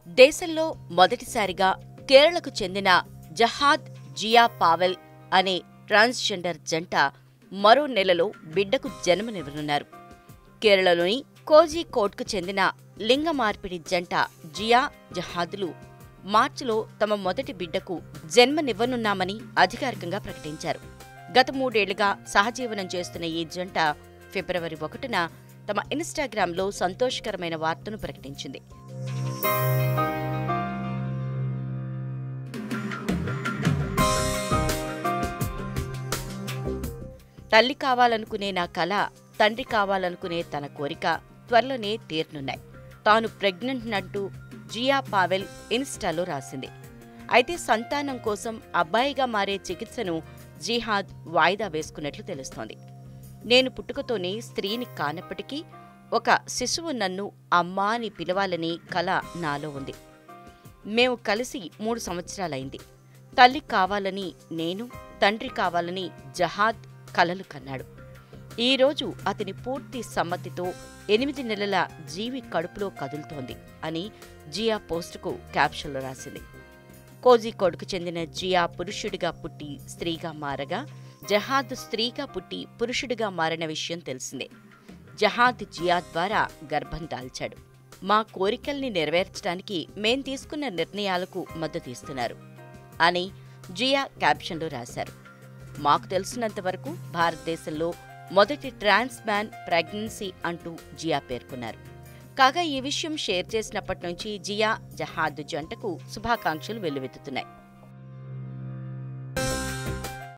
దేశంలో మొదటిసారిగా కేరళకు చెందిన జహాద్ జియా పావెల్ అనే ట్రాన్స్జెండర్ జంట మరో నెలలో బిడ్డకు జన్మనివ్వనున్నారు. కేరళలోని కోజికోడ్కు చెందిన లింగ మార్పిడి జంట జియా జహాద్లు మార్చిలో తమ మొదటి బిడ్డకు జన్మనివ్వనున్నామని అధికారికంగా ప్రకటించారు. గత 3 ఏళ్లుగా సహజీవనం చేస్తున్న ఈ జంట ఫిబ్రవరి 1న తమ ఇన్‌స్టాగ్రామ్‌లో సంతోషకరమైన వార్తను ప్రకటించింది. తల్లి కావాలనుకునే నా కల, తండ్రి కావాలనుకునే తన కోరిక త్వరలోనే తీరనున్నాయి. తాను ప్రెగ్నెంట్నంటూ జియా పావెల్ ఇన్‌స్టాలో రాసింది. అయితే సంతానం కోసం అబ్బాయిగా మారే చికిత్సను జిహాద్ వాయిదా వేసుకున్నట్లు తెలుస్తోంది. నేను పుట్టుకతోనే స్త్రీని కానప్పటికీ ఒక శిశువు నన్ను అమ్మా అని పిలవాలని కల నాలో ఉంది. మేము కలిసి 3 సంవత్సరాలైంది. తల్లి కావాలని నేను, తండ్రి కావాలని జహాద్ కలలు కన్నాడు. ఈరోజు అతని పూర్తి సమ్మతితో 8 నెలల జీవి కడుపులో కదులుతోంది అని జియా పోస్టుకు క్యాప్షన్లో రాసింది. కోజికోడ్కు చెందిన జియా పురుషుడిగా పుట్టి స్త్రీగా మారగా, జహాద్ స్త్రీగా పుట్టి పురుషుడిగా మారిన విషయం తెలిసిందే. జహాద్ జియా ద్వారా గర్భం దాల్చాడు. మా కోరికల్ని నెరవేర్చడానికి మేం తీసుకున్న నిర్ణయాలకు మద్దతిస్తున్నారు అని జియా క్యాప్షన్లో రాశారు. మాకు తెలిసినంతవరకు భారతదేశంలో మొదటి ట్రాన్స్ మ్యాన్ ప్రెగ్నెన్సీ అంటూ జియా పేర్కొన్నారు. కాగా ఈ విషయం షేర్ చేసినప్పటి నుంచి జియా జహాద్ జంటకు శుభాకాంక్షలు వెల్లువెత్తుతున్నాయి.